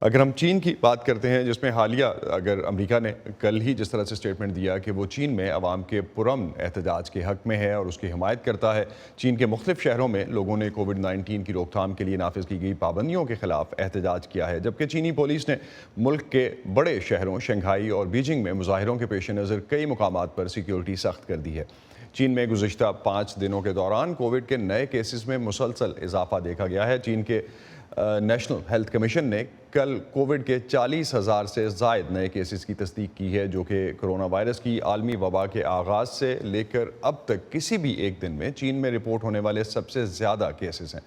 اگر ہم چین کی بات کرتے ہیں، جس میں حالیہ اگر امریکہ نے کل ہی جس طرح سے اسٹیٹمنٹ دیا کہ وہ چین میں عوام کے پرامن احتجاج کے حق میں ہے اور اس کی حمایت کرتا ہے، چین کے مختلف شہروں میں لوگوں نے کووڈ-19 کی روک تھام کے لیے نافذ کی گئی پابندیوں کے خلاف احتجاج کیا ہے، جبکہ چینی پولیس نے ملک کے بڑے شہروں شنگھائی اور بیجنگ میں مظاہروں کے پیش نظر کئی مقامات پر سیکیورٹی سخت کر دی ہے۔ چین میں گزشتہ 5 دنوں کے دوران کووڈ کے نئے کیسز میں مسلسل اضافہ دیکھا گیا ہے۔ چین کے نیشنل ہیلتھ کمیشن نے کل کووڈ کے 40,000 سے زائد نئے کیسز کی تصدیق کی ہے، جو کہ کرونا وائرس کی عالمی وبا کے آغاز سے لے کر اب تک کسی بھی ایک دن میں چین میں رپورٹ ہونے والے سب سے زیادہ کیسز ہیں۔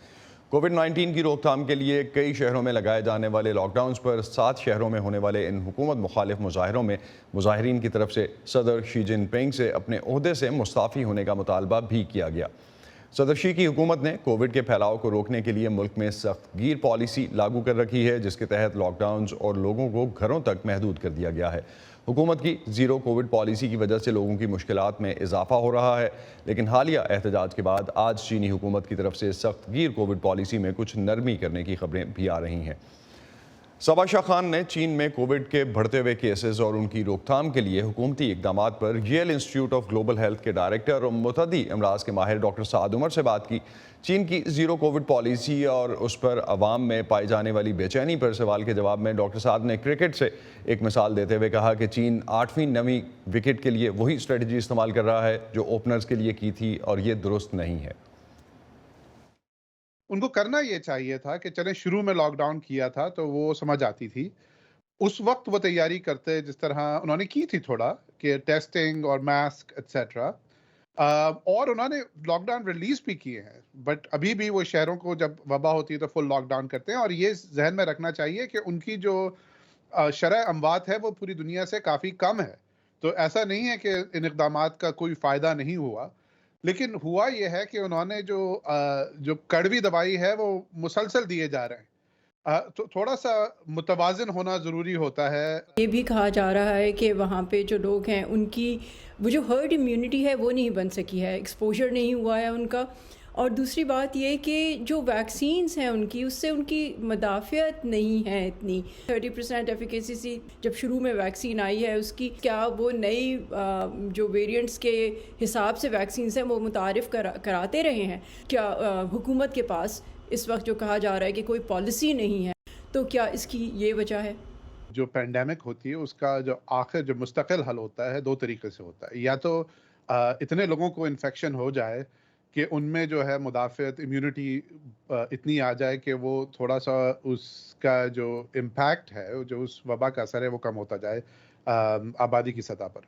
کووڈ-19 کی روک تھام کے لیے کئی شہروں میں لگائے جانے والے لاک ڈاؤنز پر 7 شہروں میں ہونے والے ان حکومت مخالف مظاہروں میں مظاہرین کی طرف سے صدر شی جن پنگ سے اپنے عہدے سے مستعفی ہونے کا مطالبہ بھی کیا گیا۔ صدر شی کی حکومت نے کووڈ کے پھیلاؤ کو روکنے کے لیے ملک میں سخت گیر پالیسی لاگو کر رکھی ہے، جس کے تحت لاک ڈاؤنز اور لوگوں کو گھروں تک محدود کر دیا گیا ہے۔ حکومت کی زیرو کووڈ پالیسی کی وجہ سے لوگوں کی مشکلات میں اضافہ ہو رہا ہے، لیکن حالیہ احتجاج کے بعد آج چینی حکومت کی طرف سے سخت گیر کووڈ پالیسی میں کچھ نرمی کرنے کی خبریں بھی آ رہی ہیں۔ صبا شاہ خان نے چین میں کووڈ کے بڑھتے ہوئے کیسز اور ان کی روک تھام کے لیے حکومتی اقدامات پر Yale Institute of Global Health کے ڈائریکٹر اور متعدی امراض کے ماہر ڈاکٹر سعد عمر سے بات کی۔ چین کی زیرو کووڈ پالیسی اور اس پر عوام میں پائی جانے والی بے چینی پر سوال کے جواب میں ڈاکٹر سعد نے کرکٹ سے ایک مثال دیتے ہوئے کہا کہ چین 8ویں 9ویں وکٹ کے لیے وہی اسٹریٹجی استعمال کر رہا ہے جو اوپنرز کے لیے کی تھی، اور یہ درست نہیں ہے۔ ان کو کرنا یہ چاہیے تھا کہ چلیں شروع میں لاک ڈاؤن کیا تھا تو وہ سمجھ آتی تھی، اس وقت وہ تیاری کرتے جس طرح انہوں نے کی تھی تھوڑا کہ ٹیسٹنگ اور ماسک ایٹسیٹرا، اور انہوں نے لاک ڈاؤن ریلیز بھی کیے ہیں، بٹ ابھی بھی وہ شہروں کو جب وبا ہوتی ہے تو فل لاک ڈاؤن کرتے ہیں، اور یہ ذہن میں رکھنا چاہیے کہ ان کی جو شرح اموات ہے وہ پوری دنیا سے کافی کم ہے، تو ایسا نہیں ہے کہ ان اقدامات کا کوئی فائدہ نہیں ہوا، لیکن ہوا یہ ہے کہ انہوں نے جو کڑوی دوائی ہے وہ مسلسل دیے جا رہے ہیں، تو تھوڑا سا متوازن ہونا ضروری ہوتا ہے۔ یہ بھی کہا جا رہا ہے کہ وہاں پہ جو لوگ ہیں ان کی وہ جو ہرڈ امیونٹی ہے وہ نہیں بن سکی ہے، ایکسپوجر نہیں ہوا ہے ان کا، اور دوسری بات یہ کہ جو ویکسینز ہیں ان کی اس سے ان کی مدافعت نہیں ہے اتنی۔ 30% ایفیکیسی جب شروع میں ویکسین آئی ہے اس کی، کیا وہ نئی جو ویریئنٹس کے حساب سے ویکسینز ہیں وہ متعارف کراتے رہے ہیں؟ کیا حکومت کے پاس اس وقت جو کہا جا رہا ہے کہ کوئی پالیسی نہیں ہے، تو کیا اس کی یہ وجہ ہے؟ جو پینڈیمک ہوتی ہے اس کا جو آخر جو مستقل حل ہوتا ہے 2 طریقے سے ہوتا ہے، یا تو اتنے لوگوں کو انفیکشن ہو جائے کہ ان میں جو ہے مدافعت امیونٹی اتنی آ جائے کہ وہ تھوڑا سا اس کا جو امپیکٹ ہے، جو اس وبا کا اثر ہے وہ کم ہوتا جائے آبادی کی سطح پر۔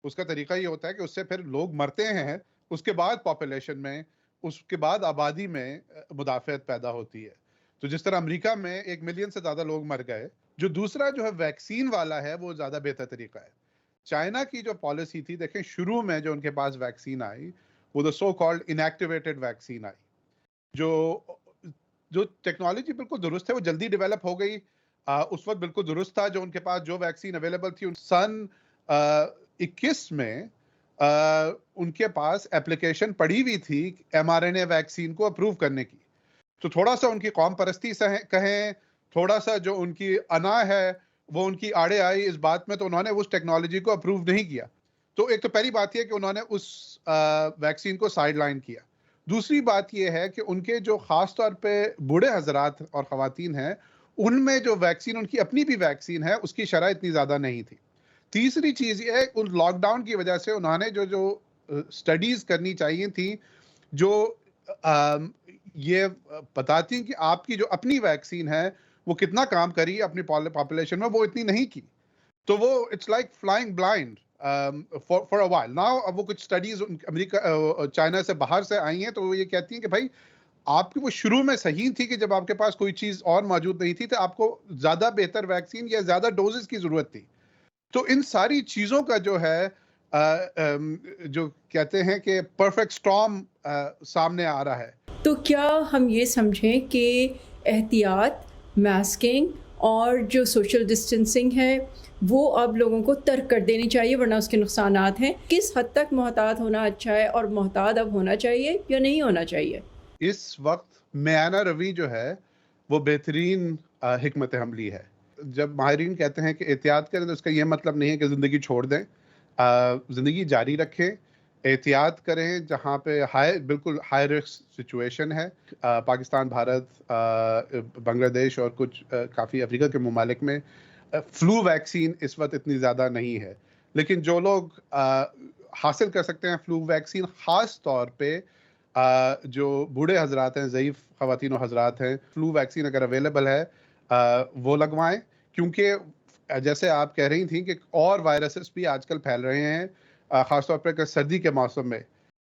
اس کا طریقہ یہ ہوتا ہے کہ اس سے پھر لوگ مرتے ہیں، اس کے بعد پاپولیشن میں، اس کے بعد آبادی میں مدافعت پیدا ہوتی ہے، تو جس طرح امریکہ میں 1 ملین سے زیادہ لوگ مر گئے۔ جو دوسرا جو ہے ویکسین والا ہے وہ زیادہ بہتر طریقہ ہے۔ چائنا کی جو پالیسی تھی، دیکھیں شروع میں جو ان کے پاس ویکسین آئی وہ سو کالڈ انیکٹیویٹڈ ویکسین آئی، جو ٹیکنالوجی بالکل درست ہے، وہ جلدی ڈیولپ ہو گئی، اس وقت بالکل درست تھا جو ان کے پاس جو ویکسین اویلیبل تھی۔ سن 21 میں ان کے پاس اپلیکیشن پڑی ہوئی تھی ایم آر این اے ویکسین کو اپروو کرنے کی، تو تھوڑا سا ان کی قوم پرستی سے کہیں، تھوڑا سا جو ان کی انا ہے وہ ان کی آڑے آئی اس بات میں، تو انہوں نے اس ٹیکنالوجی کو اپروو نہیں کیا۔ تو ایک تو پہلی بات یہ کہ انہوں نے اس ویکسین کو سائیڈ لائن کیا۔ دوسری بات یہ ہے کہ ان کے جو خاص طور پہ بوڑھے حضرات اور خواتین ہیں، ان میں جو ویکسین، ان کی اپنی بھی ویکسین ہے، اس کی شرح اتنی زیادہ نہیں تھی۔ تیسری چیز یہ ہے ان لاک ڈاؤن کی وجہ سے انہوں نے جو سٹڈیز کرنی چاہیے تھیں، جو یہ بتاتی ہیں کہ آپ کی جو اپنی ویکسین ہے وہ کتنا کام کری اپنی پاپولیشن میں، وہ اتنی نہیں کی، تو وہ it's like flying blind for a while now. اب وہ کچھ سٹڈیز امریکہ چائنا سے باہر سے آئی ہیں، تو وہ یہ کہتی ہیں کہ بھائی آپ کی وہ شروع میں صحیح تھی کہ جب آپ کے پاس کوئی چیز اور موجود نہیں تھی تو آپ کو زیادہ بہتر ویکسین یا زیادہ ڈوزز کی ضرورت تھی۔ تو ان ساری چیزوں کا جو ہے جو کہتے ہیں کہ پرفیکٹ سٹارم سامنے آ رہا ہے۔ تو کیا ہم یہ سمجھیں کہ احتیاط، ماسکنگ اور جو سوشل ڈسٹینسنگ ہے وہ اب لوگوں کو ترک کر دینی چاہیے، ورنہ اس کے نقصانات ہیں؟ کس حد تک محتاط ہونا اچھا ہے، اور محتاط اب ہونا چاہیے یا نہیں ہونا چاہیے؟ اس وقت میانہ روی جو ہے وہ بہترین حکمت عملی ہے. جب ماہرین کہتے ہیں کہ احتیاط کریں تو اس کا یہ مطلب نہیں ہے کہ زندگی چھوڑ دیں. زندگی جاری رکھیں, احتیاط کریں جہاں پہ بالکل ہائی رسک سچویشن ہے. پاکستان, بھارت, بنگلہ دیش اور کچھ کافی افریقہ کے ممالک میں فلو ویکسین اس وقت اتنی زیادہ نہیں ہے, لیکن جو لوگ حاصل کر سکتے ہیں فلو ویکسین, خاص طور پہ جو بوڑھے حضرات ہیں, ضعیف خواتین و حضرات ہیں, فلو ویکسین اگر اویلیبل ہے وہ لگوائیں, کیونکہ جیسے آپ کہہ رہی تھیں کہ اور وائرسز بھی آج کل پھیل رہے ہیں, خاص طور پر سردی کے موسم میں.